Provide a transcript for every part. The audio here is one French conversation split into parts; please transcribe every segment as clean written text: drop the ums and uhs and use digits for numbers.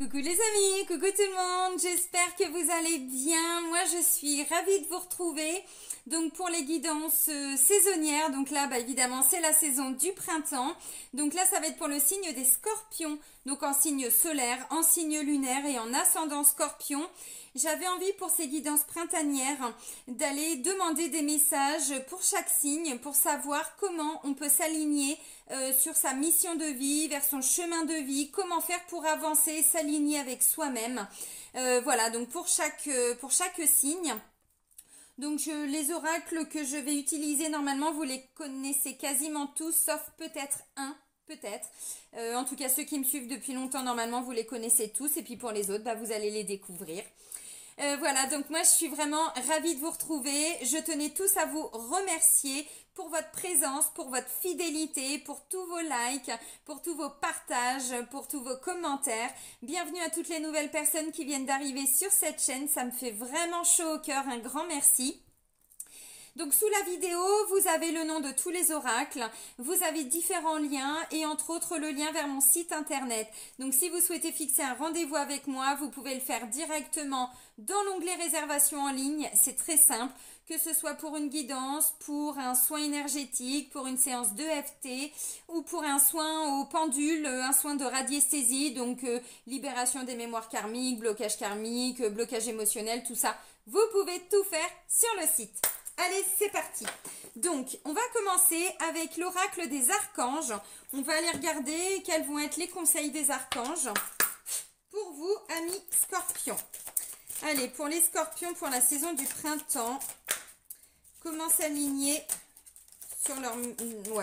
Coucou les amis, coucou tout le monde, j'espère que vous allez bien. Moi je suis ravie de vous retrouver. Donc pour les guidances saisonnières, donc là évidemment c'est la saison du printemps. Donc là ça va être pour le signe des scorpions, donc en signe solaire, en signe lunaire et en ascendant scorpion. J'avais envie pour ces guidances printanières d'aller demander des messages pour chaque signe pour savoir comment on peut s'aligner sur sa mission de vie, vers son chemin de vie, comment faire pour avancer, s'aligner avec soi-même. Voilà, donc pour chaque signe. Donc les oracles que je vais utiliser normalement, vous les connaissez quasiment tous, sauf peut-être un. Peut-être. En tout cas, ceux qui me suivent depuis longtemps, normalement, vous les connaissez tous. Et puis pour les autres, vous allez les découvrir. Voilà, donc moi, je suis vraiment ravie de vous retrouver. Je tenais tous à vous remercier pour votre présence, pour votre fidélité, pour tous vos likes, pour tous vos partages, pour tous vos commentaires. Bienvenue à toutes les nouvelles personnes qui viennent d'arriver sur cette chaîne. Ça me fait vraiment chaud au cœur. Un grand merci. Donc sous la vidéo, vous avez le nom de tous les oracles, vous avez différents liens et entre autres le lien vers mon site internet. Donc si vous souhaitez fixer un rendez-vous avec moi, vous pouvez le faire directement dans l'onglet réservation en ligne, c'est très simple. Que ce soit pour une guidance, pour un soin énergétique, pour une séance d'EFT ou pour un soin au pendule, un soin de radiesthésie, donc libération des mémoires karmiques, blocage émotionnel, tout ça. Vous pouvez tout faire sur le site. Allez, c'est parti. Donc, on va commencer avec l'oracle des archanges. On va aller regarder quels vont être les conseils des archanges pour vous, amis scorpions. Allez, pour les scorpions, pour la saison du printemps, comment s'aligner sur leur,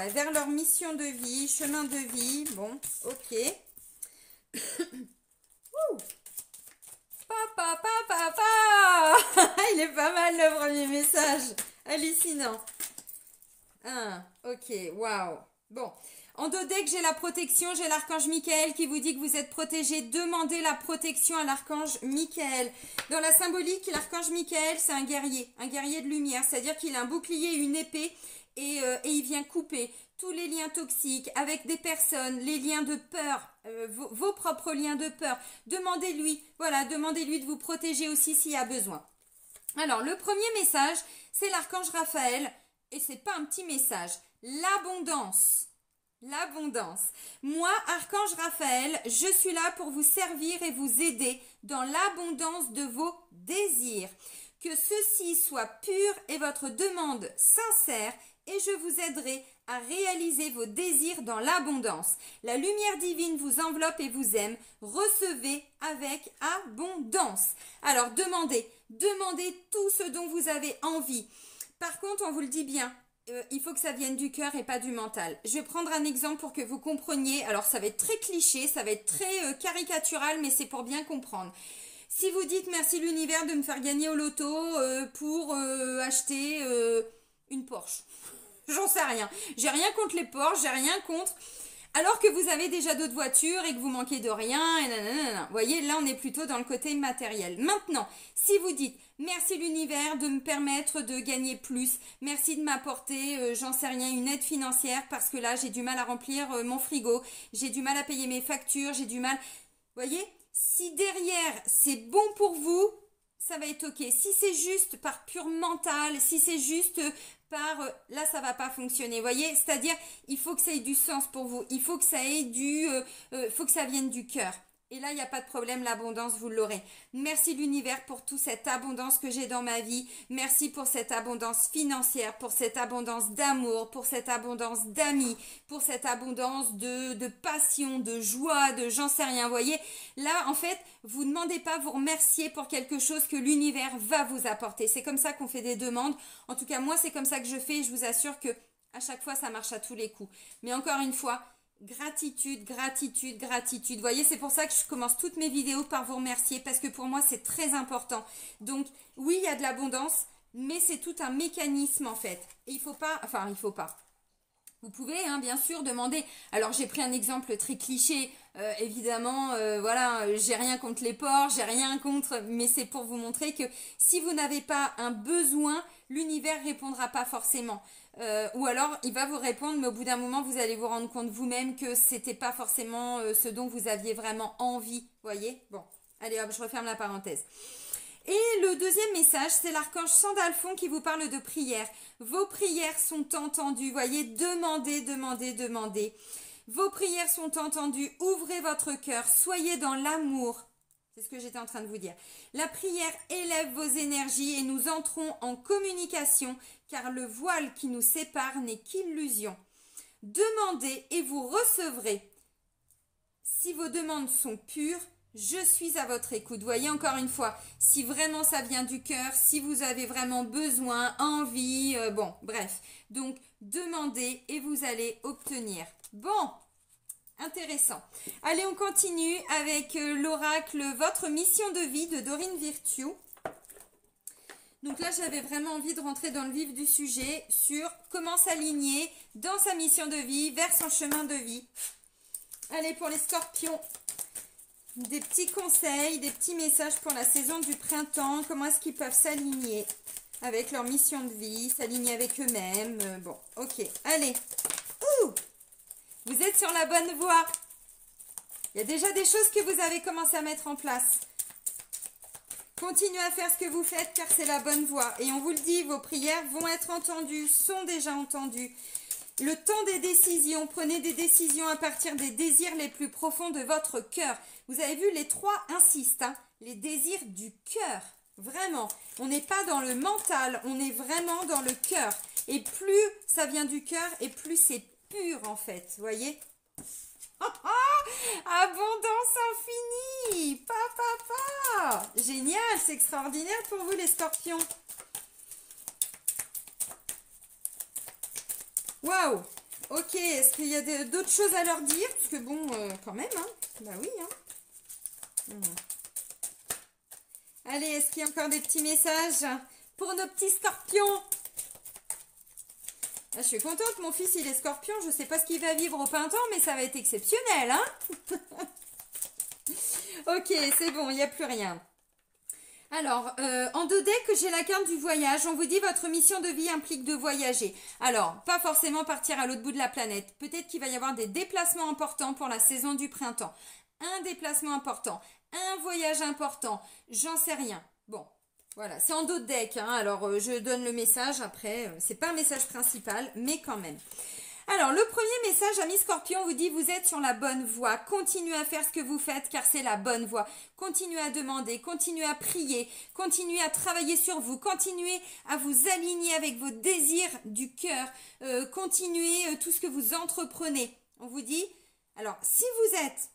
vers leur mission de vie, chemin de vie. Bon, ok. Papa, papa, papa. Il est pas mal le premier message. Hallucinant. Ah, ok, waouh. Bon, en dos deck, j'ai la protection, j'ai l'archange Michael qui vous dit que vous êtes protégé. Demandez la protection à l'archange Michael. Dans la symbolique, l'archange Michael, c'est un guerrier de lumière. C'est-à-dire qu'il a un bouclier et une épée et il vient couper tous les liens toxiques avec des personnes, les liens de peur, vos propres liens de peur. Demandez-lui, voilà, demandez-lui de vous protéger aussi s'il y a besoin. Alors, le premier message, c'est l'archange Raphaël, et c'est pas un petit message. L'abondance. L'abondance. Moi, archange Raphaël, je suis là pour vous servir et vous aider dans l'abondance de vos désirs. Que ceci soit pur et votre demande sincère, et je vous aiderai à réaliser vos désirs dans l'abondance. La lumière divine vous enveloppe et vous aime. Recevez avec abondance. Alors, demandez tout ce dont vous avez envie. Par contre, on vous le dit bien, il faut que ça vienne du cœur et pas du mental. Je vais prendre un exemple pour que vous compreniez. Alors, ça va être très cliché, ça va être très caricatural, mais c'est pour bien comprendre. Si vous dites merci l'univers de me faire gagner au loto pour acheter une Porsche. J'en sais rien. J'ai rien contre les Porsche, j'ai rien contre. Alors que vous avez déjà d'autres voitures et que vous manquez de rien. Et nanana. Vous voyez, là on est plutôt dans le côté matériel. Maintenant, si vous dites merci l'univers de me permettre de gagner plus. Merci de m'apporter, j'en sais rien, une aide financière parce que là j'ai du mal à remplir mon frigo. J'ai du mal à payer mes factures, j'ai du mal. Vous voyez, si derrière c'est bon pour vous, ça va être ok. Si c'est juste par pur mental, si c'est juste par là ça va pas fonctionner, vous voyez, c'est-à-dire il faut que ça ait du sens pour vous, il faut que ça ait faut que ça vienne du cœur. Et là, il n'y a pas de problème, l'abondance, vous l'aurez. Merci l'univers pour toute cette abondance que j'ai dans ma vie. Merci pour cette abondance financière, pour cette abondance d'amour, pour cette abondance d'amis, pour cette abondance de passion, de joie, de j'en sais rien. Vous voyez, là, en fait, vous ne demandez pas, vous remerciez pour quelque chose que l'univers va vous apporter. C'est comme ça qu'on fait des demandes. En tout cas, moi, c'est comme ça que je fais. Je vous assure que à chaque fois, ça marche à tous les coups. Mais encore une fois, gratitude, gratitude, gratitude. Vous voyez, c'est pour ça que je commence toutes mes vidéos par vous remercier parce que pour moi, c'est très important. Donc, oui, il y a de l'abondance, mais c'est tout un mécanisme en fait. Et il faut pas. Vous pouvez, hein, bien sûr, demander. Alors, j'ai pris un exemple très cliché. Évidemment, voilà, j'ai rien contre les porcs, j'ai rien contre, mais c'est pour vous montrer que si vous n'avez pas un besoin, l'univers répondra pas forcément. Ou alors il va vous répondre, mais au bout d'un moment, vous allez vous rendre compte vous-même que c'était pas forcément ce dont vous aviez vraiment envie. Voyez? Bon, allez hop, je referme la parenthèse. Et le deuxième message, c'est l'archange Sandalphon qui vous parle de prière. Vos prières sont entendues. Voyez, demandez, demandez, demandez. Vos prières sont entendues. Ouvrez votre cœur. Soyez dans l'amour. C'est ce que j'étais en train de vous dire. La prière élève vos énergies et nous entrons en communication car le voile qui nous sépare n'est qu'illusion. Demandez et vous recevrez. Si vos demandes sont pures, je suis à votre écoute. Voyez encore une fois, si vraiment ça vient du cœur, si vous avez vraiment besoin, envie, bon, bref. Donc, demandez et vous allez obtenir. Bon, intéressant. Allez, on continue avec l'oracle Votre mission de vie de Dorine Virtue. Donc là, j'avais vraiment envie de rentrer dans le vif du sujet sur comment s'aligner dans sa mission de vie, vers son chemin de vie. Allez, pour les scorpions, des petits conseils, des petits messages pour la saison du printemps. Comment est-ce qu'ils peuvent s'aligner avec leur mission de vie, s'aligner avec eux-mêmes. Bon, ok. Allez. Ouh, vous êtes sur la bonne voie. Il y a déjà des choses que vous avez commencé à mettre en place. Continuez à faire ce que vous faites car c'est la bonne voie. Et on vous le dit, vos prières vont être entendues, sont déjà entendues. Le temps des décisions, prenez des décisions à partir des désirs les plus profonds de votre cœur. Vous avez vu, les trois insistent, hein, les désirs du cœur, vraiment. On n'est pas dans le mental, on est vraiment dans le cœur. Et plus ça vient du cœur, et plus c'est pur en fait, vous voyez. Abondance infinie, papa. Génial, c'est extraordinaire pour vous les scorpions. Waouh. Ok, est-ce qu'il y a d'autres choses à leur dire? Parce que bon, quand même, hein. Bah oui, hein. Allez, est-ce qu'il y a encore des petits messages pour nos petits scorpions? Ah, je suis contente, mon fils, il est scorpion. Je ne sais pas ce qu'il va vivre au printemps, mais ça va être exceptionnel, hein. Ok, c'est bon, il n'y a plus rien. Alors, en 2D, que j'ai la carte du voyage, on vous dit votre mission de vie implique de voyager. Alors, pas forcément partir à l'autre bout de la planète. Peut-être qu'il va y avoir des déplacements importants pour la saison du printemps. Un déplacement important, un voyage important, j'en sais rien. Bon, voilà, c'est en dos de deck, hein. Alors je donne le message après, c'est pas un message principal, mais quand même. Alors, le premier message, amis scorpions, vous dit vous êtes sur la bonne voie. Continuez à faire ce que vous faites car c'est la bonne voie. Continuez à demander, continuez à prier, continuez à travailler sur vous, continuez à vous aligner avec vos désirs du cœur, continuez tout ce que vous entreprenez. On vous dit, alors si vous êtes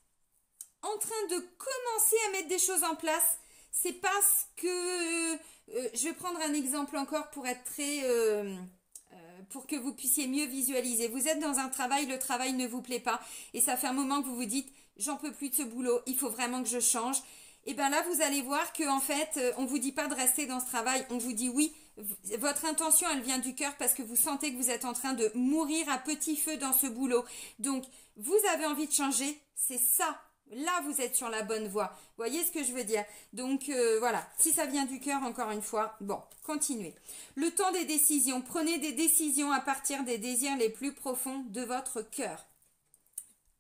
en train de commencer à mettre des choses en place, c'est parce que, je vais prendre un exemple encore pour être très... pour que vous puissiez mieux visualiser. Vous êtes dans un travail, le travail ne vous plaît pas et ça fait un moment que vous vous dites j'en peux plus de ce boulot, il faut vraiment que je change. Et bien là, vous allez voir que en fait, on vous dit pas de rester dans ce travail, on vous dit oui, votre intention, elle vient du cœur parce que vous sentez que vous êtes en train de mourir à petit feu dans ce boulot. Donc, vous avez envie de changer, c'est ça. Là, vous êtes sur la bonne voie. Voyez ce que je veux dire? Donc, voilà. Si ça vient du cœur, encore une fois, bon, continuez. Le temps des décisions. Prenez des décisions à partir des désirs les plus profonds de votre cœur.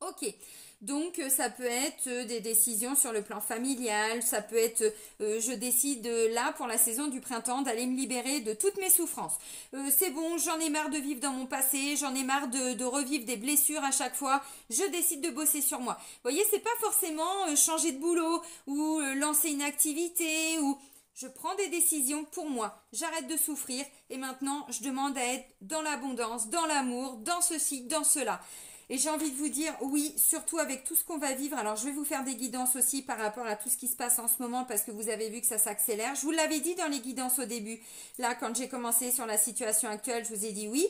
Ok. Donc, ça peut être des décisions sur le plan familial, ça peut être, je décide là, pour la saison du printemps, d'aller me libérer de toutes mes souffrances. C'est bon, j'en ai marre de vivre dans mon passé, j'en ai marre de revivre des blessures à chaque fois, je décide de bosser sur moi. Vous voyez, c'est pas forcément changer de boulot ou lancer une activité ou... Je prends des décisions pour moi, j'arrête de souffrir et maintenant, je demande à être dans l'abondance, dans l'amour, dans ceci, dans cela. Et j'ai envie de vous dire, oui, surtout avec tout ce qu'on va vivre. Alors, je vais vous faire des guidances aussi par rapport à tout ce qui se passe en ce moment parce que vous avez vu que ça s'accélère. Je vous l'avais dit dans les guidances au début. Là, quand j'ai commencé sur la situation actuelle, je vous ai dit oui,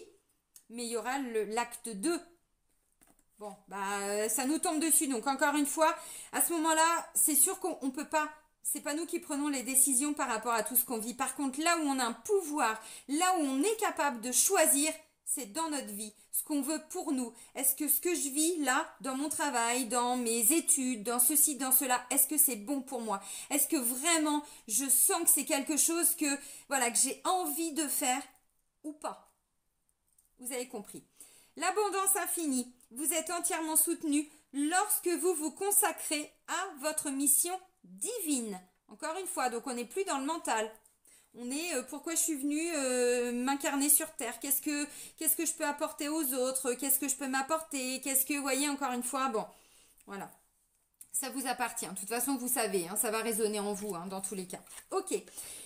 mais il y aura l'acte 2. Bon, bah, ça nous tombe dessus. Donc, encore une fois, à ce moment-là, c'est sûr qu'on ne peut pas... C'est pas nous qui prenons les décisions par rapport à tout ce qu'on vit. Par contre, là où on a un pouvoir, là où on est capable de choisir, c'est dans notre vie, ce qu'on veut pour nous. Est-ce que ce que je vis là, dans mon travail, dans mes études, dans ceci, dans cela, est-ce que c'est bon pour moi? Est-ce que vraiment je sens que c'est quelque chose que, voilà, que j'ai envie de faire ou pas? Vous avez compris. L'abondance infinie, vous êtes entièrement soutenu lorsque vous vous consacrez à votre mission divine. Encore une fois, donc on n'est plus dans le mental. On est pourquoi je suis venue m'incarner sur Terre, qu'est-ce que je peux apporter aux autres, qu'est-ce que je peux m'apporter, qu'est-ce que, vous voyez, encore une fois, bon, voilà. Ça vous appartient. De toute façon, vous savez, hein, ça va résonner en vous, hein, dans tous les cas. Ok.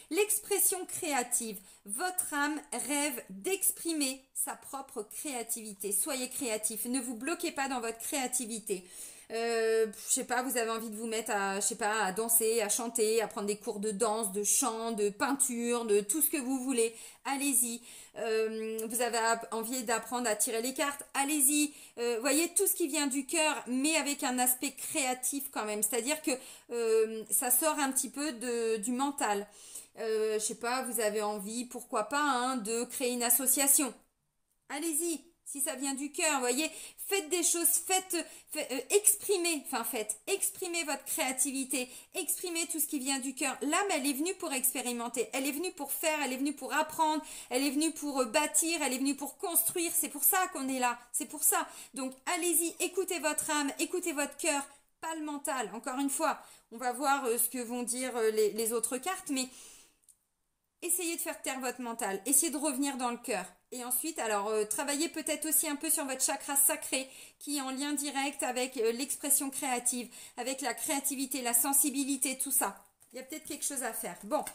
L'expression créative. Votre âme rêve d'exprimer sa propre créativité. Soyez créatif. Ne vous bloquez pas dans votre créativité. Je sais pas, vous avez envie de vous mettre à, je sais pas, à danser, à chanter, à prendre des cours de danse, de chant, de peinture, de tout ce que vous voulez. Allez-y. Vous avez envie d'apprendre à tirer les cartes. Allez-y. Voyez tout ce qui vient du cœur, mais avec un aspect créatif quand même. C'est-à-dire que ça sort un petit peu du mental. Je sais pas, vous avez envie, pourquoi pas, hein, de créer une association. Allez-y. Si ça vient du cœur, voyez, faites des choses, exprimez votre créativité, exprimez tout ce qui vient du cœur. L'âme, elle est venue pour expérimenter, elle est venue pour faire, elle est venue pour apprendre, elle est venue pour bâtir, elle est venue pour construire. C'est pour ça qu'on est là, c'est pour ça. Donc, allez-y, écoutez votre âme, écoutez votre cœur, pas le mental. Encore une fois, on va voir ce que vont dire les autres cartes, mais essayez de faire taire votre mental, essayez de revenir dans le cœur. Et ensuite, alors, travaillez peut-être aussi un peu sur votre chakra sacré qui est en lien direct avec l'expression créative, avec la créativité, la sensibilité, tout ça. Il y a peut-être quelque chose à faire. Bon.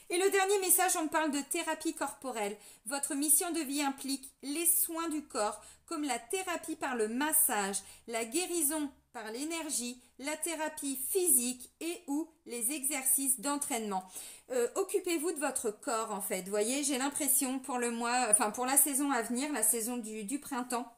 Et le dernier message, on parle de thérapie corporelle. Votre mission de vie implique les soins du corps, comme la thérapie par le massage, la guérison par l'énergie, la thérapie physique et ou les exercices d'entraînement. Occupez-vous de votre corps en fait. Vous voyez, j'ai l'impression pour le mois, enfin pour la saison à venir, la saison du printemps.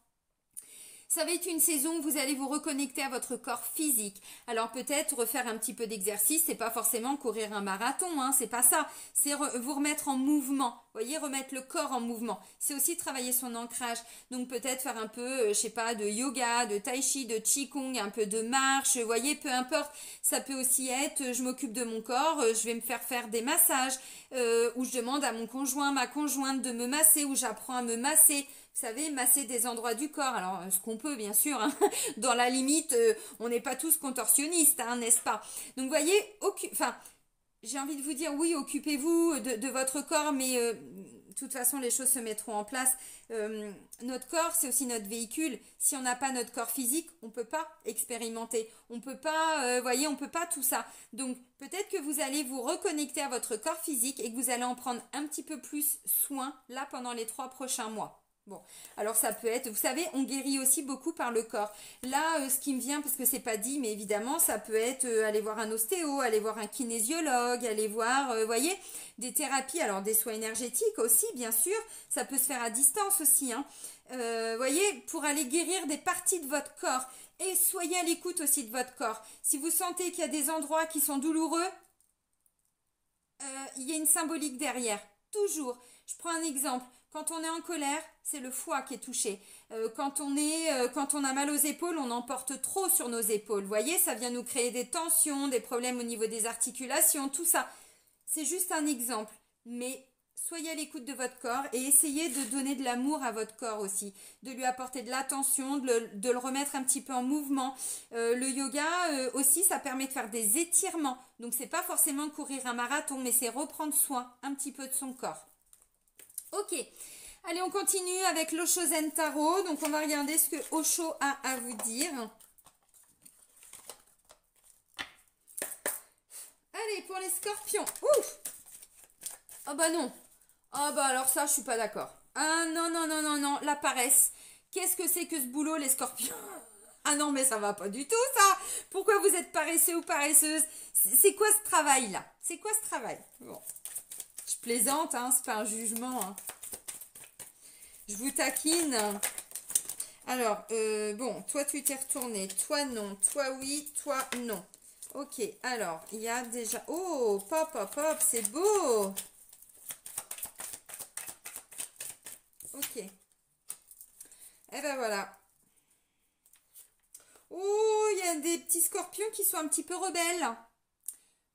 Ça va être une saison où vous allez vous reconnecter à votre corps physique. Alors peut-être refaire un petit peu d'exercice, c'est pas forcément courir un marathon, hein, c'est pas ça. C'est vous remettre en mouvement. Vous voyez, remettre le corps en mouvement. C'est aussi travailler son ancrage. Donc peut-être faire un peu, je sais pas, de yoga, de tai chi, de qigong, un peu de marche. Vous voyez, peu importe. Ça peut aussi être, je m'occupe de mon corps, je vais me faire des massages, ou je demande à mon conjoint, ma conjointe de me masser, ou j'apprends à me masser. Vous savez, masser des endroits du corps. Alors, ce qu'on peut, bien sûr. Hein. Dans la limite, on n'est pas tous contorsionnistes, hein, n'est-ce pas? Donc, vous voyez, j'ai envie de vous dire, oui, occupez-vous de votre corps, mais de toute façon, les choses se mettront en place. Notre corps, c'est aussi notre véhicule. Si on n'a pas notre corps physique, on ne peut pas expérimenter. On ne peut pas, voyez, on ne peut pas tout ça. Donc, peut-être que vous allez vous reconnecter à votre corps physique et que vous allez en prendre un petit peu plus soin, là, pendant les 3 prochains mois. Bon, alors ça peut être, vous savez, on guérit aussi beaucoup par le corps. Là, ce qui me vient, parce que c'est pas dit, mais évidemment, ça peut être aller voir un ostéo, aller voir un kinésiologue, aller voir, voyez, des thérapies, alors des soins énergétiques aussi, bien sûr. Ça peut se faire à distance aussi, hein. Voyez, pour aller guérir des parties de votre corps. Et soyez à l'écoute aussi de votre corps. Si vous sentez qu'il y a des endroits qui sont douloureux, il y a une symbolique derrière. Toujours. Je prends un exemple. Quand on est en colère, c'est le foie qui est touché. Quand on a mal aux épaules, on en porte trop sur nos épaules. Vous voyez, ça vient nous créer des tensions, des problèmes au niveau des articulations, tout ça. C'est juste un exemple. Mais soyez à l'écoute de votre corps et essayez de donner de l'amour à votre corps aussi. De lui apporter de l'attention, de le remettre un petit peu en mouvement. Le yoga aussi, ça permet de faire des étirements. Donc, c'est pas forcément courir un marathon, mais c'est reprendre soin un petit peu de son corps. Ok, allez, on continue avec l'Osho Zen Tarot. Donc, on va regarder ce que Osho a à vous dire. Allez, pour les scorpions. Ouf! Ah bah non. Ah bah alors ça, je suis pas d'accord. Ah non, non, non, non, non, la paresse. Qu'est-ce que c'est que ce boulot, les scorpions? Ah non, mais ça va pas du tout, ça. Pourquoi vous êtes paresseux ou paresseuse? C'est quoi ce travail-là? C'est quoi ce travail? Bon. Je plaisante, hein, c'est pas un jugement. Hein. Je vous taquine. Alors, bon, toi tu t'es retourné, toi non, toi oui, toi non. Ok, alors, il y a déjà... Oh, pop, pop, pop, c'est beau. Ok. Et ben voilà. Oh, il y a des petits scorpions qui sont un petit peu rebelles.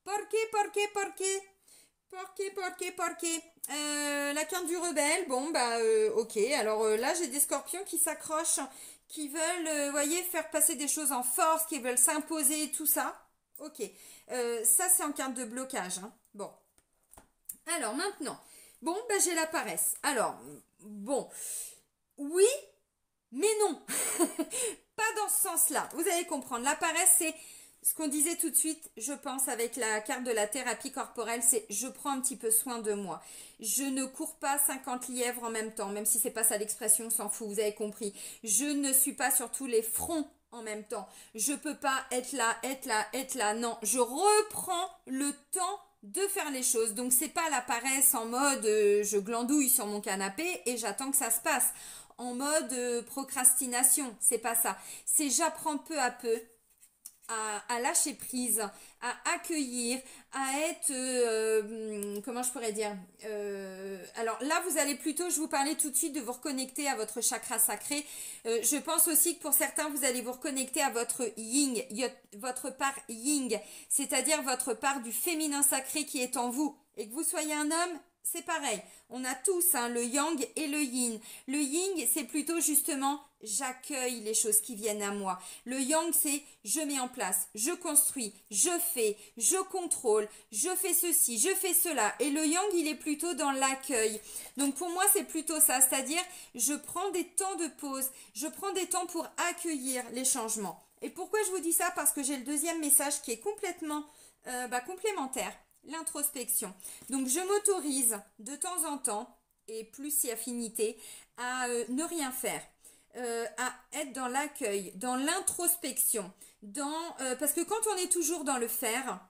Porqué, porqué, porqué. Porqué, porqué, porqué. La carte du rebelle, bon bah ok. Alors là j'ai des scorpions qui s'accrochent, qui veulent, voyez, faire passer des choses en force, qui veulent s'imposer, tout ça. Ok. Ça c'est en carte de blocage, hein. Bon. Alors maintenant, bon bah j'ai la paresse. Alors, bon, oui, mais non. Pas dans ce sens-là. Vous allez comprendre. La paresse, c'est ce qu'on disait tout de suite, je pense, avec la carte de la thérapie corporelle, c'est je prends un petit peu soin de moi. Je ne cours pas 50 lièvres en même temps, même si c'est pas ça l'expression, on s'en fout, vous avez compris. Je ne suis pas sur tous les fronts en même temps. Je peux pas être là, être là, être là. Non, je reprends le temps de faire les choses. Donc c'est pas la paresse en mode je glandouille sur mon canapé et j'attends que ça se passe. En mode procrastination, c'est pas ça. C'est j'apprends peu à peu à lâcher prise, à accueillir, à être, comment je pourrais dire, alors là vous allez plutôt, je vous parlais tout de suite de vous reconnecter à votre chakra sacré. Je pense aussi que pour certains vous allez vous reconnecter à votre yin, votre part yin, c'est-à-dire votre part du féminin sacré qui est en vous. Et que vous soyez un homme, c'est pareil. On a tous hein, le yang et le yin. Le yin, c'est plutôt justement j'accueille les choses qui viennent à moi. Le yang, c'est je mets en place, je construis, je fais, je contrôle, je fais ceci, je fais cela. Et le yang, il est plutôt dans l'accueil. Donc pour moi, c'est plutôt ça. C'est-à-dire, je prends des temps de pause, je prends des temps pour accueillir les changements. Et pourquoi je vous dis ça? Parce que j'ai le deuxième message qui est complètement complémentaire. L'introspection. Donc je m'autorise de temps en temps, et plus si affinité, à ne rien faire, à être dans l'accueil, dans l'introspection, parce que quand on est toujours dans le faire,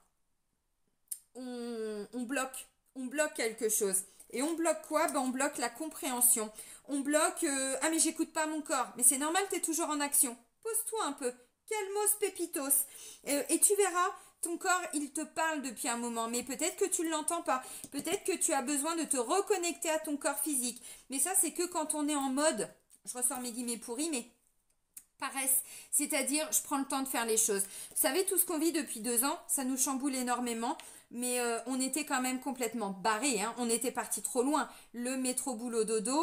on bloque quelque chose. Et on bloque quoi? Ben, on bloque la compréhension. On bloque, ah mais j'écoute pas mon corps. Mais c'est normal, tu es toujours en action. Pose-toi un peu. Calmos pepitos. Et tu verras, ton corps, il te parle depuis un moment, mais peut-être que tu ne l'entends pas. Peut-être que tu as besoin de te reconnecter à ton corps physique. Mais ça, c'est que quand on est en mode, je ressors mes guillemets pourris, mais paresse. C'est-à-dire, je prends le temps de faire les choses. Vous savez, tout ce qu'on vit depuis 2 ans, ça nous chamboule énormément. Mais on était quand même complètement barrés. Hein. On était parti trop loin. Le métro boulot dodo,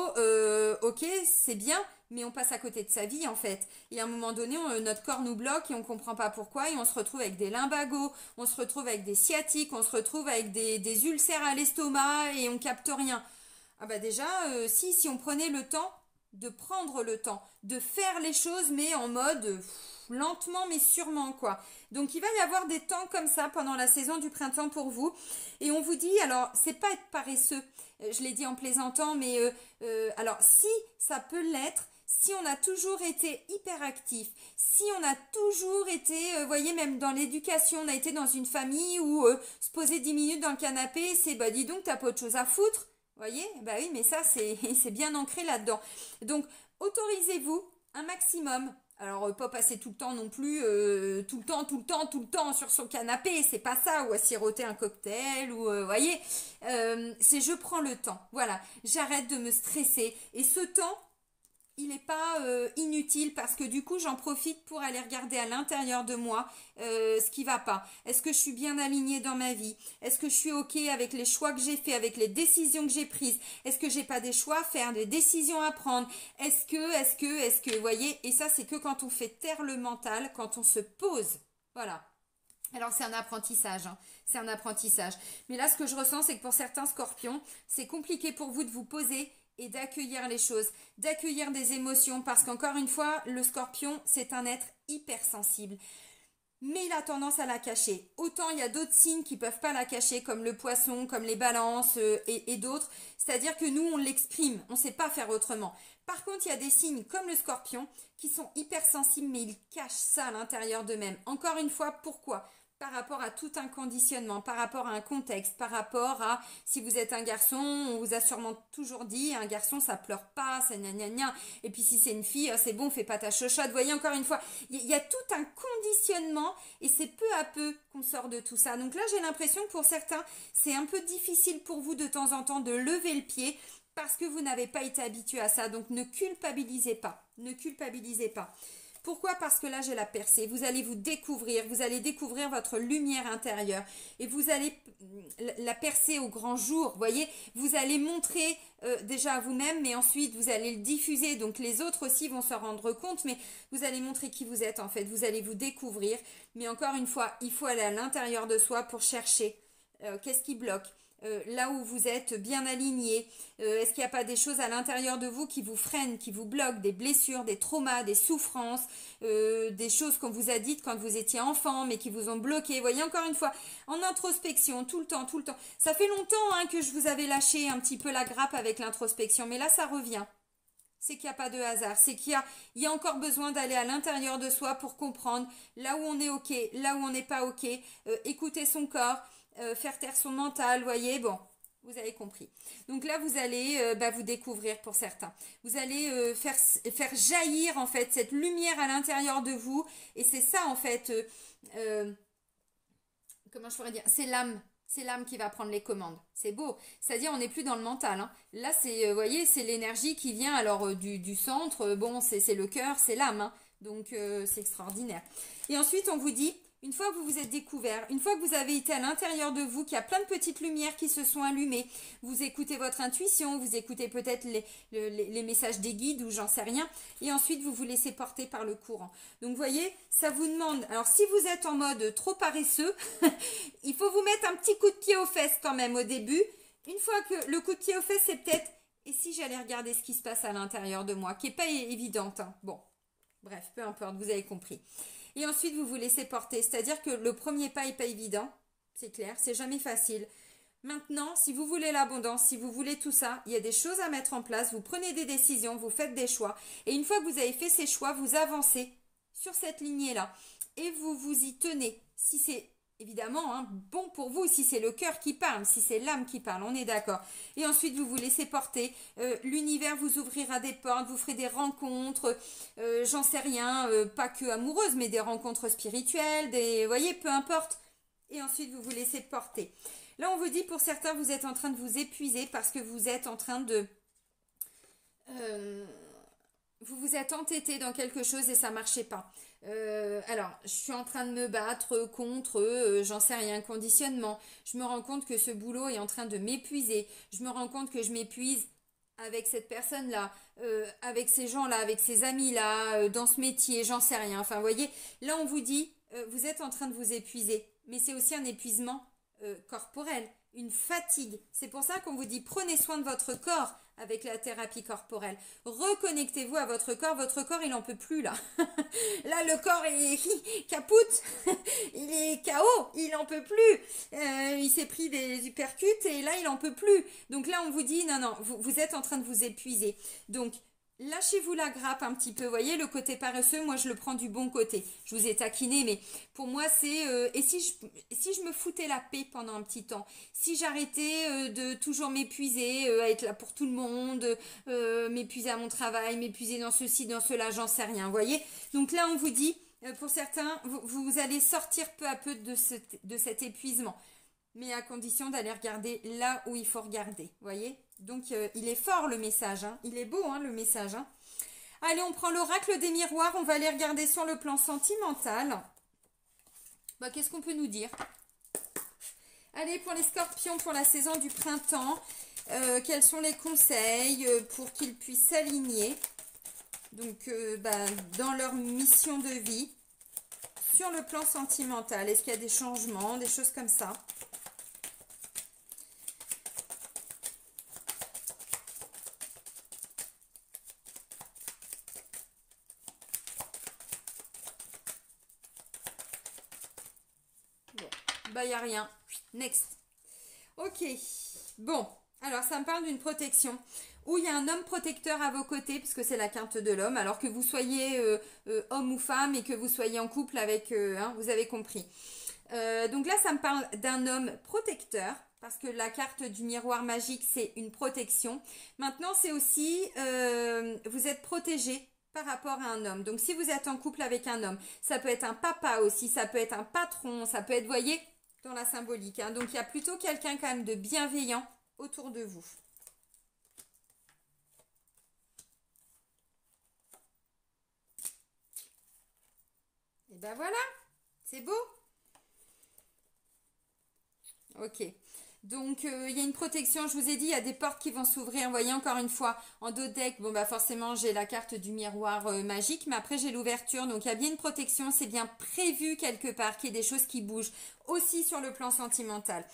ok, c'est bien, mais on passe à côté de sa vie en fait. Et à un moment donné, notre corps nous bloque et on comprend pas pourquoi. Et on se retrouve avec des lumbagos, on se retrouve avec des sciatiques, on se retrouve avec des ulcères à l'estomac et on capte rien. Ah bah déjà, si on prenait le temps de prendre le temps, de faire les choses, mais en mode lentement mais sûrement quoi. Donc il va y avoir des temps comme ça pendant la saison du printemps pour vous. Et on vous dit, alors c'est pas être paresseux, je l'ai dit en plaisantant, mais alors si ça peut l'être, si on a toujours été hyperactif, si on a toujours été, voyez, même dans l'éducation, on a été dans une famille où se poser 10 minutes dans le canapé, c'est bah dis donc, t'as pas autre chose à foutre. Voyez, bah oui, mais ça, c'est bien ancré là-dedans. Donc, autorisez-vous un maximum. Alors, pas passer tout le temps non plus, tout le temps sur son canapé, c'est pas ça, ou à siroter un cocktail, ou, voyez, c'est je prends le temps. Voilà, j'arrête de me stresser. Et ce temps, il n'est pas inutile parce que du coup j'en profite pour aller regarder à l'intérieur de moi ce qui va pas. Est-ce que je suis bien alignée dans ma vie? Est-ce que je suis ok avec les choix que j'ai faits, avec les décisions que j'ai prises? Est-ce que j'ai pas des choix à faire, des décisions à prendre? Est-ce que, vous voyez? Et ça c'est que quand on fait taire le mental, quand on se pose. Voilà. Alors c'est un apprentissage, hein. C'est un apprentissage. Mais là ce que je ressens c'est que pour certains scorpions, c'est compliqué pour vous de vous poser et d'accueillir les choses, d'accueillir des émotions, parce qu'encore une fois, le scorpion, c'est un être hypersensible. Mais il a tendance à la cacher. Autant il y a d'autres signes qui ne peuvent pas la cacher, comme le poisson, comme les balances et d'autres. C'est-à-dire que nous, on l'exprime, on ne sait pas faire autrement. Par contre, il y a des signes comme le scorpion qui sont hypersensibles, mais ils cachent ça à l'intérieur d'eux-mêmes. Encore une fois, pourquoi ? Par rapport à tout un conditionnement, par rapport à un contexte, par rapport à si vous êtes un garçon, on vous a sûrement toujours dit un garçon ça pleure pas, ça gna gna gna, et puis si c'est une fille, c'est bon, fais pas ta chochotte. Vous voyez, encore une fois, il y a tout un conditionnement et c'est peu à peu qu'on sort de tout ça. Donc là j'ai l'impression que pour certains c'est un peu difficile pour vous de temps en temps de lever le pied parce que vous n'avez pas été habitué à ça. Donc ne culpabilisez pas, ne culpabilisez pas. Pourquoi? Parce que là, j'ai la percée. Vous allez vous découvrir, vous allez découvrir votre lumière intérieure et vous allez la percer au grand jour. Voyez, vous allez montrer déjà à vous-même, mais ensuite, vous allez le diffuser. Donc, les autres aussi vont se rendre compte, mais vous allez montrer qui vous êtes en fait. Vous allez vous découvrir. Mais encore une fois, il faut aller à l'intérieur de soi pour chercher qu'est-ce qui bloque. Là où vous êtes bien aligné, est-ce qu'il n'y a pas des choses à l'intérieur de vous qui vous freinent, qui vous bloquent, des blessures, des traumas, des souffrances, des choses qu'on vous a dites quand vous étiez enfant mais qui vous ont bloqué. Vous voyez, encore une fois, en introspection, tout le temps, tout le temps. Ça fait longtemps que je vous avais lâché un petit peu la grappe avec l'introspection, mais là ça revient. C'est qu'il n'y a pas de hasard, c'est qu'il y a encore besoin d'aller à l'intérieur de soi pour comprendre là où on est ok, là où on n'est pas ok, écouter son corps, faire taire son mental, voyez, bon, vous avez compris. Donc là, vous allez vous découvrir pour certains. Vous allez faire jaillir en fait cette lumière à l'intérieur de vous et c'est ça en fait, comment je pourrais dire, c'est l'âme. C'est l'âme qui va prendre les commandes. C'est beau. C'est-à-dire, on n'est plus dans le mental. Hein. Là, c'est, voyez, c'est l'énergie qui vient alors du centre. Bon, c'est le cœur, c'est l'âme. Hein. Donc, c'est extraordinaire. Et ensuite, on vous dit, une fois que vous vous êtes découvert, une fois que vous avez été à l'intérieur de vous, qu'il y a plein de petites lumières qui se sont allumées, vous écoutez votre intuition, vous écoutez peut-être les messages des guides ou j'en sais rien, et ensuite vous vous laissez porter par le courant. Donc vous voyez, ça vous demande, alors si vous êtes en mode trop paresseux, il faut vous mettre un petit coup de pied aux fesses quand même au début. Une fois que le coup de pied aux fesses, c'est peut-être, et si j'allais regarder ce qui se passe à l'intérieur de moi, qui n'est pas évidente. Hein. Bon, bref, peu importe, vous avez compris. Et ensuite, vous vous laissez porter. C'est-à-dire que le premier pas n'est pas évident. C'est clair, c'est jamais facile. Maintenant, si vous voulez l'abondance, si vous voulez tout ça, il y a des choses à mettre en place. Vous prenez des décisions, vous faites des choix. Et une fois que vous avez fait ces choix, vous avancez sur cette lignée-là. Et vous vous y tenez. Si c'est évidemment bon pour vous, si c'est le cœur qui parle, si c'est l'âme qui parle, on est d'accord. Et ensuite, vous vous laissez porter. L'univers vous ouvrira des portes, vous ferez des rencontres, j'en sais rien, pas que amoureuses, mais des rencontres spirituelles, vous voyez, peu importe. Et ensuite, vous vous laissez porter. Là, on vous dit, pour certains, vous êtes en train de vous épuiser parce que vous êtes en train de... vous vous êtes entêté dans quelque chose et ça ne marchait pas. Alors, je suis en train de me battre contre, j'en sais rien, conditionnement. Je me rends compte que ce boulot est en train de m'épuiser. Je me rends compte que je m'épuise avec cette personne-là, avec ces gens-là, avec ces amis-là, dans ce métier, j'en sais rien. Enfin, vous voyez, là, on vous dit, vous êtes en train de vous épuiser. Mais c'est aussi un épuisement corporel, une fatigue. C'est pour ça qu'on vous dit, prenez soin de votre corps avec la thérapie corporelle. Reconnectez-vous à votre corps il n'en peut plus là. Là le corps est capoute, il est KO, il n'en peut plus. Il s'est pris des uppercuts et là il n'en peut plus. Donc là on vous dit non, vous êtes en train de vous épuiser. Donc lâchez-vous la grappe un petit peu, vous voyez, le côté paresseux, moi je le prends du bon côté. Je vous ai taquiné, mais pour moi c'est... et si je me foutais la paix pendant un petit temps, si j'arrêtais de toujours m'épuiser, à être là pour tout le monde, m'épuiser à mon travail, m'épuiser dans ceci, dans cela, j'en sais rien, vous voyez. Donc là on vous dit, pour certains, vous allez sortir peu à peu de cet épuisement. Mais à condition d'aller regarder là où il faut regarder, vous voyez. Donc, il est fort le message, hein. Il est beau, hein, le message. Hein. Allez, on prend l'oracle des miroirs, on va aller regarder sur le plan sentimental. Bah, qu'est-ce qu'on peut nous dire? Allez, pour les scorpions, pour la saison du printemps, quels sont les conseils pour qu'ils puissent s'aligner donc, dans leur mission de vie sur le plan sentimental? Est-ce qu'il y a des changements, des choses comme ça? Il n'y a rien. Next. Ok. Bon. Alors, ça me parle d'une protection où il y a un homme protecteur à vos côtés, puisque c'est la carte de l'homme, alors que vous soyez homme ou femme et que vous soyez en couple avec, vous avez compris. Donc là, ça me parle d'un homme protecteur, parce que la carte du miroir magique, c'est une protection. Maintenant, c'est aussi, vous êtes protégé par rapport à un homme. Donc, si vous êtes en couple avec un homme, ça peut être un papa aussi, ça peut être un patron, ça peut être, voyez, dans la symbolique. Hein. Donc, il y a plutôt quelqu'un quand même de bienveillant autour de vous. Et ben voilà, c'est beau. Ok. Donc, il y a une protection, je vous ai dit, il y a des portes qui vont s'ouvrir. Vous voyez, encore une fois, en dos de deck, bon, bah forcément, j'ai la carte du miroir magique, mais après, j'ai l'ouverture. Donc, il y a bien une protection, c'est bien prévu quelque part qu'il y ait des choses qui bougent, aussi sur le plan sentimental.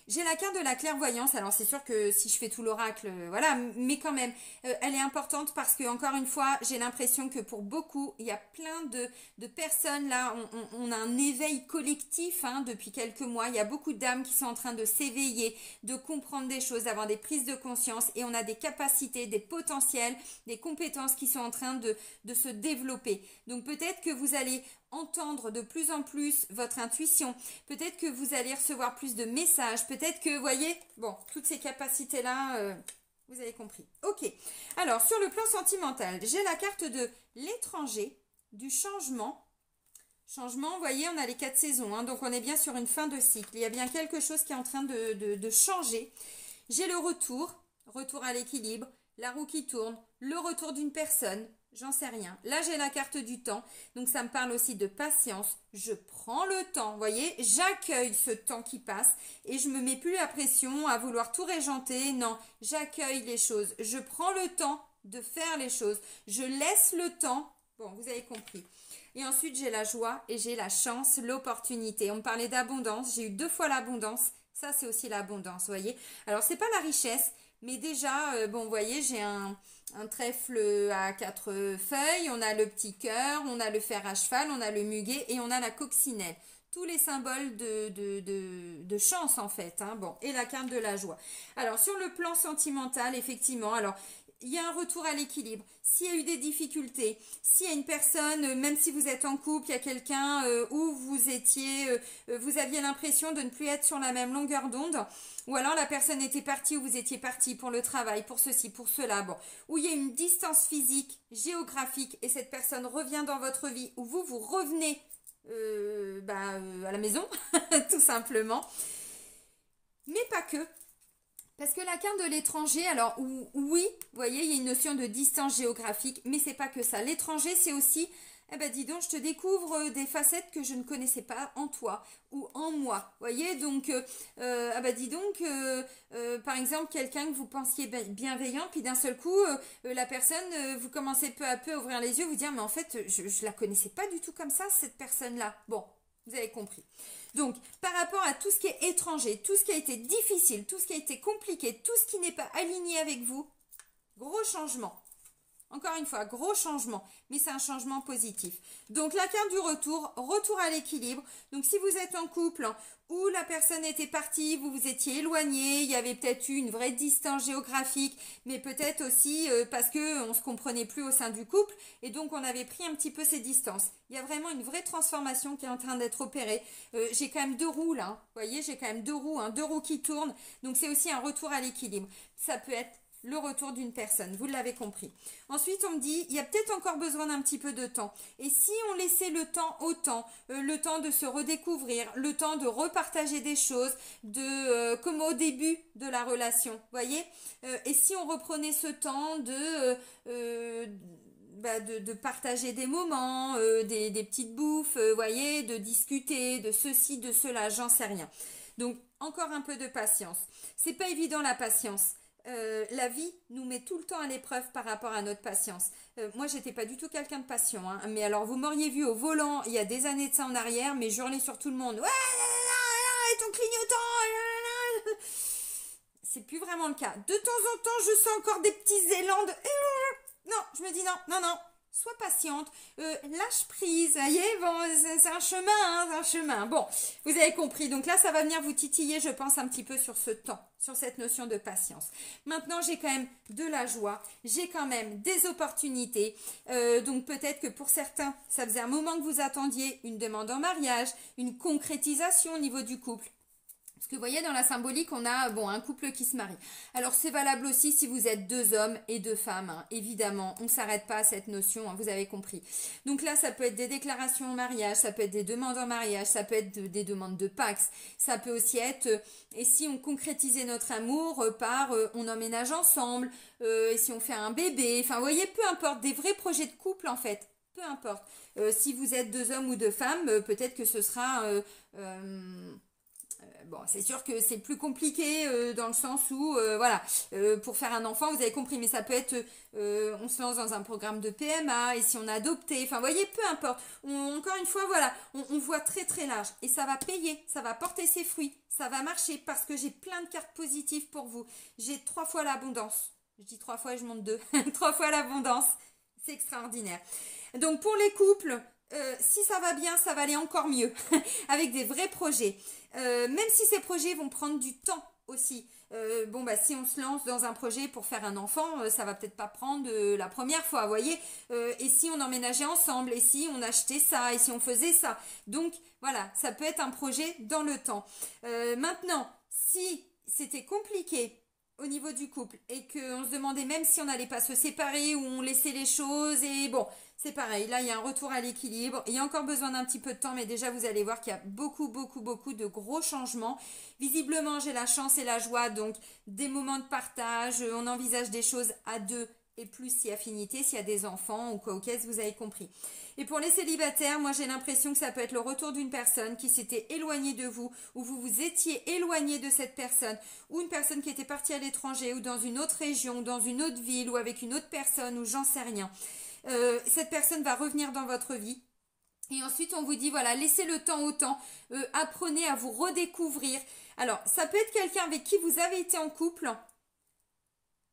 J'ai la carte de la clairvoyance, alors c'est sûr que si je fais tout l'oracle, voilà, mais quand même, elle est importante parce que, encore une fois, j'ai l'impression que pour beaucoup, il y a plein de personnes là, on a un éveil collectif hein, depuis quelques mois, il y a beaucoup d'âmes qui sont en train de s'éveiller, de comprendre des choses, d'avoir des prises de conscience et on a des capacités, des potentiels, des compétences qui sont en train de se développer. Donc peut-être que vous allez entendre de plus en plus votre intuition, peut-être que vous allez recevoir plus de messages, peut-être que, vous voyez, bon, toutes ces capacités-là, vous avez compris. Ok, alors sur le plan sentimental, j'ai la carte de l'étranger, du changement. Changement, vous voyez, on a les 4 saisons, hein, donc on est bien sur une fin de cycle. Il y a bien quelque chose qui est en train de changer. J'ai le retour à l'équilibre, la roue qui tourne, le retour d'une personne, j'en sais rien. Là, j'ai la carte du temps, donc ça me parle aussi de patience. Je prends le temps, vous voyez, j'accueille ce temps qui passe et je me mets plus la pression à vouloir tout régenter. Non, j'accueille les choses. Je prends le temps de faire les choses. Je laisse le temps. Bon, vous avez compris. Et ensuite, j'ai la joie et j'ai la chance, l'opportunité. On me parlait d'abondance. J'ai eu 2 fois l'abondance. Ça, c'est aussi l'abondance, vous voyez. Alors, c'est pas la richesse, mais déjà, bon, vous voyez, j'ai un trèfle à 4 feuilles, on a le petit cœur, on a le fer à cheval, on a le muguet et on a la coccinelle. Tous les symboles de chance, en fait. Hein, bon, et la carte de la joie. Alors, sur le plan sentimental, effectivement, alors, il y a un retour à l'équilibre. S'il y a eu des difficultés, s'il y a une personne, même si vous êtes en couple, il y a quelqu'un où vous aviez l'impression de ne plus être sur la même longueur d'onde, ou alors la personne était partie ou vous étiez parti pour le travail, pour ceci, pour cela, bon, où il y a une distance physique, géographique, et cette personne revient dans votre vie, ou vous revenez à la maison, tout simplement. Mais pas que. Parce que la carte de l'étranger, alors oui, vous voyez, il y a une notion de distance géographique, mais c'est pas que ça. L'étranger, c'est aussi, eh ben dis donc, je te découvre des facettes que je ne connaissais pas en toi ou en moi. Vous voyez, donc, dis donc, par exemple, quelqu'un que vous pensiez bienveillant, puis d'un seul coup, la personne, vous commencez peu à peu à ouvrir les yeux, vous dire, mais en fait, je la connaissais pas du tout comme ça, cette personne-là. Bon, vous avez compris. Donc, par rapport à tout ce qui est étranger, tout ce qui a été difficile, tout ce qui a été compliqué, tout ce qui n'est pas aligné avec vous, gros changement. Encore une fois, gros changement, mais c'est un changement positif. Donc, la carte du retour à l'équilibre. Donc, si vous êtes en couple où la personne était partie, vous vous étiez éloigné, il y avait peut-être eu une vraie distance géographique, mais peut-être aussi parce qu'on ne se comprenait plus au sein du couple, et donc on avait pris un petit peu ces distances. Il y a vraiment une vraie transformation qui est en train d'être opérée. J'ai quand même 2 roues là, vous voyez, j'ai quand même 2 roues, 2 roues qui tournent, donc c'est aussi un retour à l'équilibre. Ça peut être le retour d'une personne, vous l'avez compris. Ensuite, on me dit, il y a peut-être encore besoin d'un petit peu de temps. Et si on laissait le temps au temps, le temps de se redécouvrir, le temps de repartager des choses, comme au début de la relation, voyez. Et si on reprenait ce temps de partager des moments, des petites bouffes, voyez, de discuter, de ceci, de cela, j'en sais rien. Donc, encore un peu de patience. C'est pas évident la patience. La vie nous met tout le temps à l'épreuve par rapport à notre patience. Moi, j'étais pas du tout quelqu'un de patient, hein, mais alors vous m'auriez vu au volant il y a des années de ça en arrière, mais je hurlais sur tout le monde. Ouais, et ton clignotant. C'est plus vraiment le cas. De temps en temps, je sens encore des petits élans de. Non, je me dis non. Sois patiente, lâche prise, vous voyez, bon, c'est un chemin, hein, c'est un chemin. Bon, vous avez compris, donc là, ça va venir vous titiller, je pense, un petit peu sur ce temps, sur cette notion de patience. Maintenant, j'ai quand même de la joie, j'ai quand même des opportunités, donc peut-être que pour certains, ça faisait un moment que vous attendiez une demande en mariage, une concrétisation au niveau du couple. Parce que vous voyez, dans la symbolique, on a un couple qui se marie. Alors, c'est valable aussi si vous êtes 2 hommes et 2 femmes. Hein. Évidemment, on ne s'arrête pas à cette notion, hein, vous avez compris. Donc là, ça peut être des déclarations en mariage, ça peut être des demandes en mariage, ça peut être des demandes de Pax. Ça peut aussi être, et si on concrétisait notre amour par on emménage ensemble, et si on fait un bébé. Enfin, vous voyez, peu importe, des vrais projets de couple, en fait. peu importe. Si vous êtes 2 hommes ou 2 femmes, peut-être que ce sera... bon, c'est sûr que c'est plus compliqué dans le sens où, voilà, pour faire un enfant, vous avez compris, mais ça peut être, on se lance dans un programme de PMA, et si on a adopté, enfin, vous voyez, peu importe. Encore une fois, voilà, on voit très très large, et ça va payer, ça va porter ses fruits, ça va marcher, parce que j'ai plein de cartes positives pour vous. J'ai 3 fois l'abondance. Je dis 3 fois et je monte 2. 3 fois l'abondance. C'est extraordinaire. Donc, pour les couples, si ça va bien, ça va aller encore mieux, avec des vrais projets. Même si ces projets vont prendre du temps aussi. Bon, bah, si on se lance dans un projet pour faire un enfant, ça va peut-être pas prendre la première fois, vous voyez. Et si on emménageait ensemble, et si on achetait ça, et si on faisait ça. Donc, voilà, ça peut être un projet dans le temps. Maintenant, si c'était compliqué au niveau du couple et qu'on se demandait même si on n'allait pas se séparer ou on laissait les choses et bon, c'est pareil, là il y a un retour à l'équilibre, il y a encore besoin d'un petit peu de temps mais déjà vous allez voir qu'il y a beaucoup de gros changements. Visiblement j'ai la chance et la joie donc des moments de partage, on envisage des choses à 2 et plus si affinité, s'il y a des enfants ou quoi au caisse, vous avez compris. Et pour les célibataires, moi j'ai l'impression que ça peut être le retour d'une personne qui s'était éloignée de vous, ou vous vous étiez éloigné de cette personne, ou une personne qui était partie à l'étranger, ou dans une autre région, ou dans une autre ville, ou avec une autre personne, ou j'en sais rien. Cette personne va revenir dans votre vie. Et ensuite, on vous dit, voilà, laissez le temps au temps, apprenez à vous redécouvrir. Alors, ça peut être quelqu'un avec qui vous avez été en couple,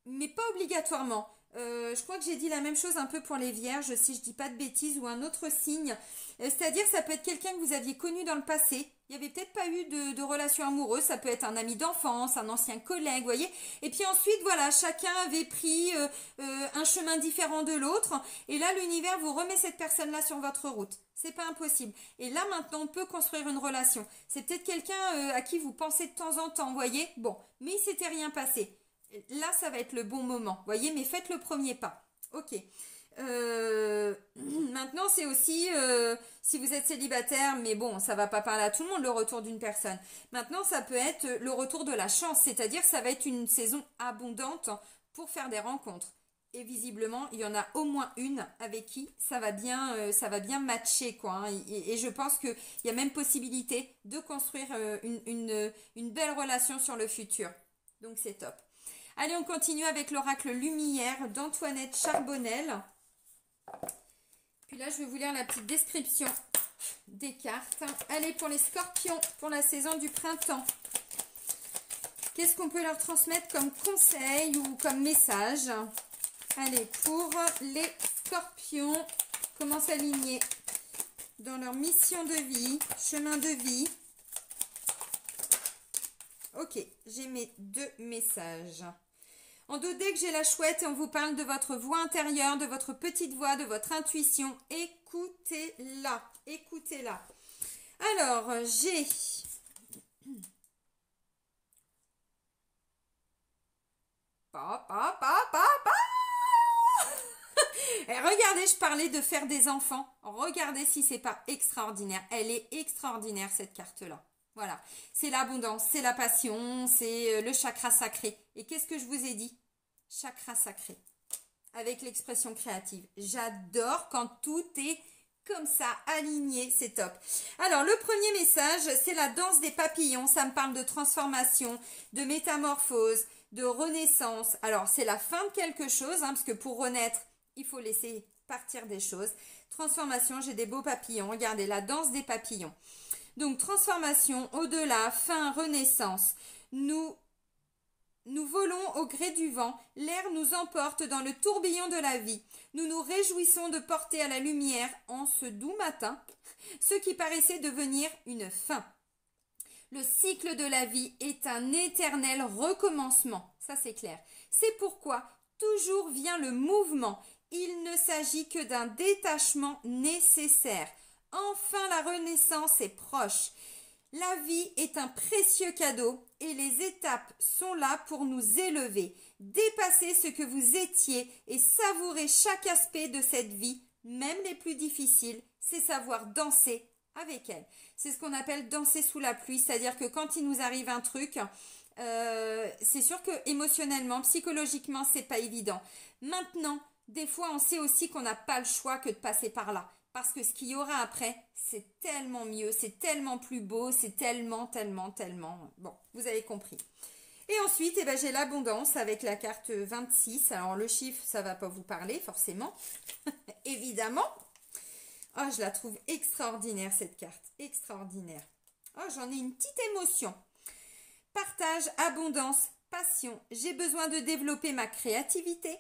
mais pas obligatoirement. Je crois que j'ai dit la même chose un peu pour les vierges, si je dis pas de bêtises, ou un autre signe. C'est-à-dire, ça peut être quelqu'un que vous aviez connu dans le passé. Il n'y avait peut-être pas eu de relation amoureuse. Ça peut être un ami d'enfance, un ancien collègue, vous voyez. Et puis ensuite, voilà, chacun avait pris un chemin différent de l'autre. Et là, l'univers vous remet cette personne-là sur votre route. C'est pas impossible. Et là, maintenant, on peut construire une relation. C'est peut-être quelqu'un à qui vous pensez de temps en temps, vous voyez. Bon, mais il s'était rien passé. Là, ça va être le bon moment, voyez, mais faites le premier pas. Ok. Maintenant, c'est aussi, si vous êtes célibataire, mais bon, ça va pas parler à tout le monde, le retour d'une personne. Maintenant, ça peut être le retour de la chance, c'est-à-dire ça va être une saison abondante pour faire des rencontres. Et visiblement, il y en a au moins une avec qui ça va bien matcher, quoi. Hein. Et je pense qu'il y a même possibilité de construire une belle relation sur le futur. Donc, c'est top. Allez, on continue avec l'oracle Lumière d'Antoinette Charbonnel. Puis là, je vais vous lire la petite description des cartes. Allez, pour les scorpions, pour la saison du printemps. Qu'est-ce qu'on peut leur transmettre comme conseil ou comme message? Allez, pour les scorpions, comment s'aligner dans leur mission de vie, chemin de vie. Ok, j'ai mes 2 messages. En dos deck, j'ai la chouette et on vous parle de votre voix intérieure, de votre petite voix, de votre intuition. Écoutez-la, écoutez-la. Alors, j'ai... Et regardez, je parlais de faire des enfants. Regardez si c'est pas extraordinaire. Elle est extraordinaire, cette carte-là. Voilà, c'est l'abondance, c'est la passion, c'est le chakra sacré. Et qu'est-ce que je vous ai dit? Chakra sacré, avec l'expression créative. J'adore quand tout est comme ça, aligné, c'est top. Alors, le premier message, c'est la danse des papillons. Ça me parle de transformation, de métamorphose, de renaissance. Alors, c'est la fin de quelque chose, hein, parce que pour renaître, il faut laisser partir des choses. Transformation, j'ai des beaux papillons. Regardez, la danse des papillons. Donc, transformation, au-delà, fin, renaissance. Nous volons au gré du vent, l'air nous emporte dans le tourbillon de la vie. Nous nous réjouissons de porter à la lumière, en ce doux matin, ce qui paraissait devenir une fin. Le cycle de la vie est un éternel recommencement, ça c'est clair. C'est pourquoi toujours vient le mouvement. Il ne s'agit que d'un détachement nécessaire. Enfin, la renaissance est proche. La vie est un précieux cadeau et les étapes sont là pour nous élever. Dépasser ce que vous étiez et savourer chaque aspect de cette vie, même les plus difficiles, c'est savoir danser avec elle. C'est ce qu'on appelle danser sous la pluie, c'est-à-dire que quand il nous arrive un truc, c'est sûr que émotionnellement, psychologiquement, c'est pas évident. Maintenant, des fois, on sait aussi qu'on n'a pas le choix que de passer par là. Parce que ce qu'il y aura après, c'est tellement mieux, c'est tellement plus beau, c'est tellement, tellement, tellement... Bon, vous avez compris. Et ensuite, eh ben, j'ai l'abondance avec la carte 26. Alors, le chiffre, ça va pas vous parler, forcément. Évidemment. Oh, je la trouve extraordinaire, cette carte. Extraordinaire. Oh, j'en ai une petite émotion. Partage, abondance, passion. J'ai besoin de développer ma créativité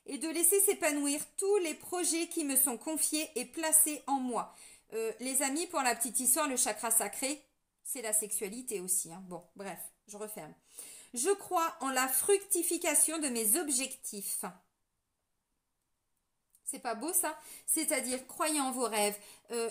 et de laisser s'épanouir tous les projets qui me sont confiés et placés en moi. Les amis, pour la petite histoire, le chakra sacré, c'est la sexualité aussi. Hein. Bon, bref, je referme. Je crois en la fructification de mes objectifs. C'est pas beau ça? C'est-à-dire, croyez en vos rêves,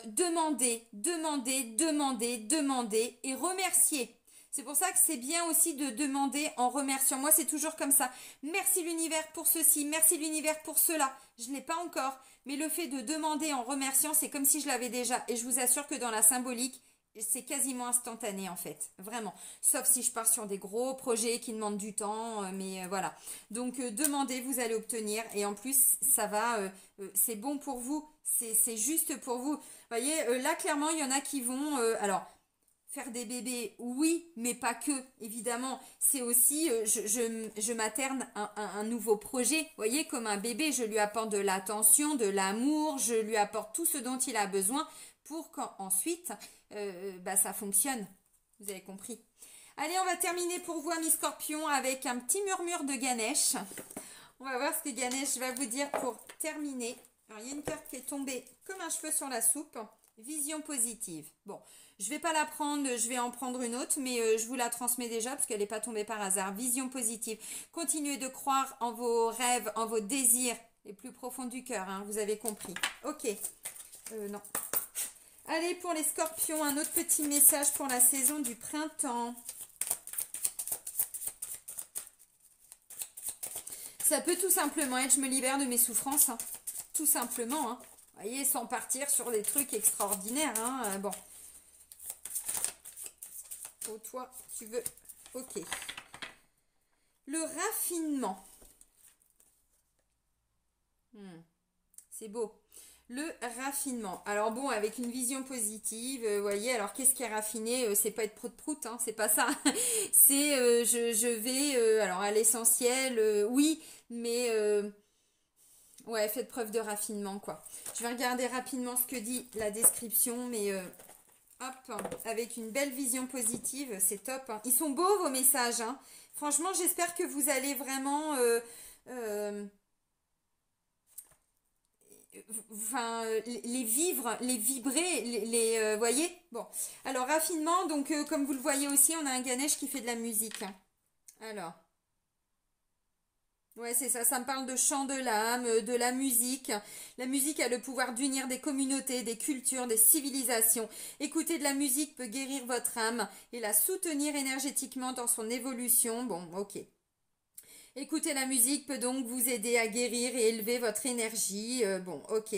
demandez, demandez, demandez, demandez et remerciez. C'est pour ça que c'est bien aussi de demander en remerciant. Moi, c'est toujours comme ça. Merci l'univers pour ceci, merci l'univers pour cela. Je ne l'ai pas encore, mais le fait de demander en remerciant, c'est comme si je l'avais déjà. Et je vous assure que dans la symbolique, c'est quasiment instantané en fait, vraiment. Sauf si je pars sur des gros projets qui demandent du temps, mais voilà. Donc demandez, vous allez obtenir. Et en plus, ça va, c'est bon pour vous, c'est juste pour vous. Vous voyez, là clairement, il y en a qui vont... alors, faire des bébés, oui, mais pas que, évidemment. C'est aussi, je materne un nouveau projet. Vous voyez, comme un bébé, je lui apporte de l'attention, de l'amour, je lui apporte tout ce dont il a besoin pour qu'ensuite, ça fonctionne. Vous avez compris. Allez, on va terminer pour vous, amis scorpions, avec un petit murmure de Ganesh. On va voir ce que Ganesh va vous dire pour terminer. Alors, il y a une carte qui est tombée comme un cheveu sur la soupe. Vision positive. Bon, je ne vais pas la prendre, je vais en prendre une autre, mais je vous la transmets déjà parce qu'elle n'est pas tombée par hasard. Vision positive. Continuez de croire en vos rêves, en vos désirs les plus profonds du cœur, hein, vous avez compris. Ok. Non. Allez, pour les scorpions, un autre petit message pour la saison du printemps. Ça peut tout simplement être, je me libère de mes souffrances. Hein. Tout simplement, hein. Vous voyez, sans partir sur des trucs extraordinaires. Hein. Bon. Oh, toi, tu veux... Ok. Le raffinement. C'est beau. Le raffinement. Alors bon, avec une vision positive, vous voyez, alors qu'est-ce qui est raffiné? C'est pas être prout-prout, hein, c'est pas ça. C'est, je vais, alors à l'essentiel, oui, mais... ouais, faites preuve de raffinement, quoi. Je vais regarder rapidement ce que dit la description, mais hop, avec une belle vision positive, c'est top. Hein. Ils sont beaux, vos messages. Hein. Franchement, j'espère que vous allez vraiment... les vivre, les vibrer, les voyez. Bon, alors raffinement, donc comme vous le voyez aussi, on a un Ganesh qui fait de la musique. Hein. Alors... Ouais, c'est ça, ça me parle de chant de l'âme, de la musique. La musique a le pouvoir d'unir des communautés, des cultures, des civilisations. Écouter de la musique peut guérir votre âme et la soutenir énergétiquement dans son évolution. Bon, ok. Écouter la musique peut donc vous aider à guérir et élever votre énergie. Bon, ok.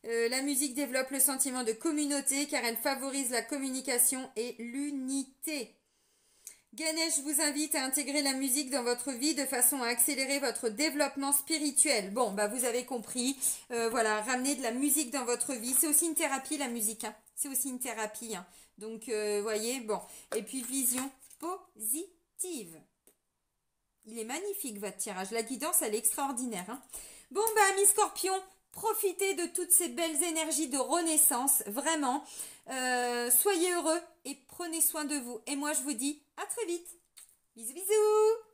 La musique développe le sentiment de communauté car elle favorise la communication et l'unité. Ganesh vous invite à intégrer la musique dans votre vie de façon à accélérer votre développement spirituel. Bon, bah vous avez compris. Voilà, ramener de la musique dans votre vie. C'est aussi une thérapie, la musique. Hein. C'est aussi une thérapie. Hein. Donc, voyez, bon. Et puis, vision positive. Il est magnifique, votre tirage. La guidance, elle est extraordinaire. Hein. Bon, bah, amis scorpions, profitez de toutes ces belles énergies de renaissance. Vraiment. Soyez heureux et prenez soin de vous. Et moi, je vous dis à très vite. Bisous, bisous.